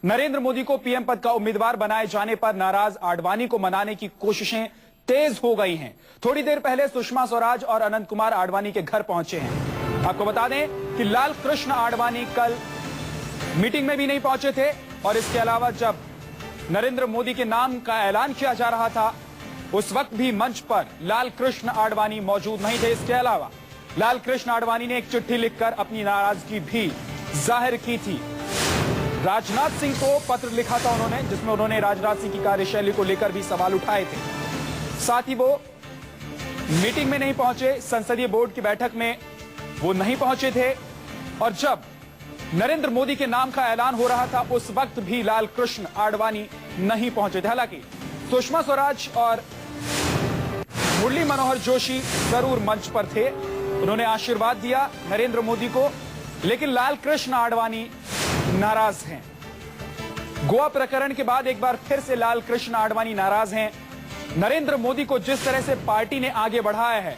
नरेंद्र मोदी को पीएम पद का उम्मीदवार बनाए जाने पर नाराज आडवाणी को मनाने की कोशिशें तेज हो गई हैं। थोड़ी देर पहले सुषमा स्वराज और अनंत कुमार आडवाणी के घर पहुंचे हैं। आपको बता दें कि लाल कृष्ण आडवाणी कल मीटिंग में भी नहीं पहुंचे थे और इसके अलावा जब नरेंद्र मोदी के नाम का ऐलान किया जा रहा था उस वक्त भी मंच पर लाल कृष्ण आडवाणी मौजूद नहीं थे। इसके अलावा लाल कृष्ण आडवाणी ने एक चिट्ठी लिखकर अपनी नाराजगी भी जाहिर की थी। राजनाथ सिंह को पत्र लिखा था उन्होंने, जिसमें उन्होंने राजनाथ सिंह की कार्यशैली को लेकर भी सवाल उठाए थे। साथ ही वो मीटिंग में नहीं पहुंचे, संसदीय बोर्ड की बैठक में वो नहीं पहुंचे थे और जब नरेंद्र मोदी के नाम का ऐलान हो रहा था उस वक्त भी लाल कृष्ण आडवाणी नहीं पहुंचे थे। हालांकि सुषमा स्वराज और मुरली मनोहर जोशी जरूर मंच पर थे, उन्होंने आशीर्वाद दिया नरेंद्र मोदी को, लेकिन लाल कृष्ण आडवाणी नाराज हैं। गोवा प्रकरण के बाद एक बार फिर से लाल कृष्ण आडवाणी नाराज हैं। नरेंद्र मोदी को जिस तरह से पार्टी ने आगे बढ़ाया है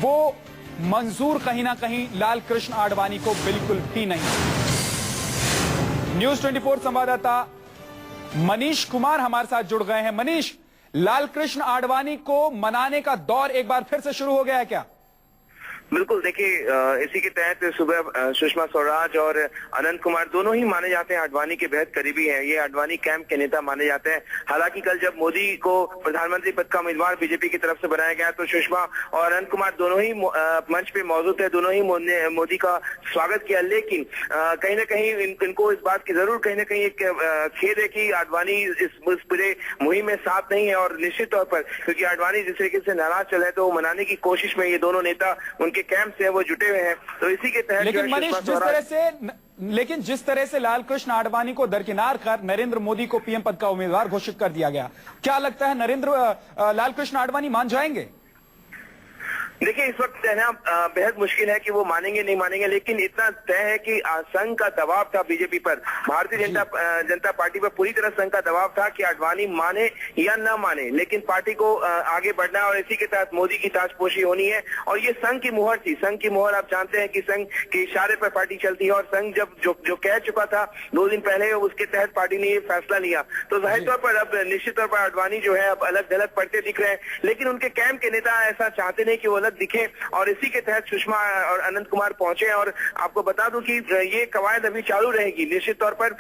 वो मंजूर कहीं ना कहीं लाल कृष्ण आडवाणी को बिल्कुल भी नहीं। न्यूज़ 24 संवाददाता मनीष कुमार हमारे साथ जुड़ गए हैं। मनीष, लाल कृष्ण आडवाणी को मनाने का दौर एक बार फिर से शुरू हो गया है क्या? बिल्कुल, देखिए इसी के तहत सुबह सुषमा स्वराज और अनंत कुमार दोनों ही माने जाते हैं आडवाणी के बेहद करीबी हैं। ये आडवाणी कैंप के नेता माने जाते हैं। हालांकि कल जब मोदी को प्रधानमंत्री पद का उम्मीदवार बीजेपी की तरफ से बनाया गया तो सुषमा और अनंत कुमार दोनों ही मंच पे मौजूद थे, दोनों ही मोदी का स्वागत किया। लेकिन कहीं ना कहीं इनको इस बात की जरूर कहीं ना कहीं एक खेद है कि आडवाणी इस पूरे मुहिम में साथ नहीं है और निश्चित तौर पर क्योंकि आडवाणी जिस तरीके से नाराज चल रहे तो मनाने की कोशिश में ये दोनों नेता उनके कैंप से वो जुटे हुए हैं। तो इसी के तहत लेकिन मनीष, जिस तरह से लाल कृष्ण आडवाणी को दरकिनार कर नरेंद्र मोदी को पीएम पद का उम्मीदवार घोषित कर दिया गया, क्या लगता है लाल कृष्ण आडवाणी मान जाएंगे? देखिए, इस वक्त कहना बेहद मुश्किल है कि वो मानेंगे नहीं मानेंगे, लेकिन इतना तय है कि संघ का दबाव था बीजेपी पर, भारतीय जनता पार्टी पर पूरी तरह संघ का दबाव था कि आडवाणी माने या न माने, लेकिन पार्टी को आगे बढ़ना है और इसी के तहत मोदी की ताजपोशी होनी है। और ये संघ की मुहर थी। संघ की मुहर आप जानते हैं कि संघ के इशारे पर पार्टी चलती है और संघ जब जो कह चुका था 2 दिन पहले उसके तहत पार्टी ने ये फैसला लिया। तो जाहिर तौर पर अब निश्चित तौर पर आडवाणी जो है अब अलग अलग पड़ते दिख रहे हैं, लेकिन उनके कैंप के नेता ऐसा चाहते नहीं कि वो अलग दिखे और इसी के तहत सुषमा और अनंत कुमार पहुंचे। और आपको बता दूं कि ये कवायद अभी चालू रहेगी। निश्चित तौर पर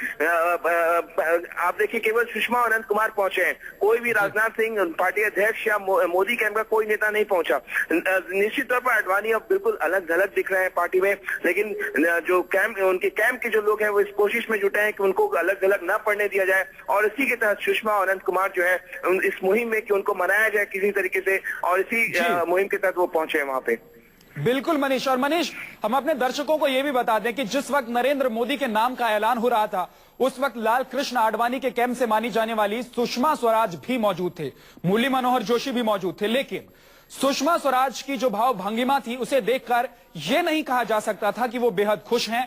आप देखिए केवल सुषमा और अनंत कुमार पहुंचे हैं, कोई भी राजनाथ सिंह पार्टी अध्यक्ष या मोदी कैंप का कोई नेता नहीं पहुंचा। निश्चित तौर पर आडवाणी अब बिल्कुल अलग अलग दिख रहे हैं पार्टी में, लेकिन जो कैंप उनके कैंप के जो लोग हैं वो इस कोशिश में जुटे हैं कि उनको अलग अलग न पड़ने दिया जाए और इसी के तहत सुषमा और अनंत कुमार जो है इस मुहिम में कि उनको मनाया जाए किसी तरीके से और इसी मुहिम के तहत वो पहुंचे हैं वहां पे। बिल्कुल मनीष, और मनीष हम अपने दर्शकों को यह भी बता दें कि जिस वक्त नरेंद्र मोदी के नाम का ऐलान हो रहा था उस वक्त लाल कृष्ण आडवाणी के कैंप से मानी जाने वाली सुषमा स्वराज भी मौजूद थे, मुरली मनोहर जोशी भी मौजूद थे, लेकिन सुषमा स्वराज की जो भाव भंगिमा थी उसे देखकर यह नहीं कहा जा सकता था कि वो बेहद खुश हैं।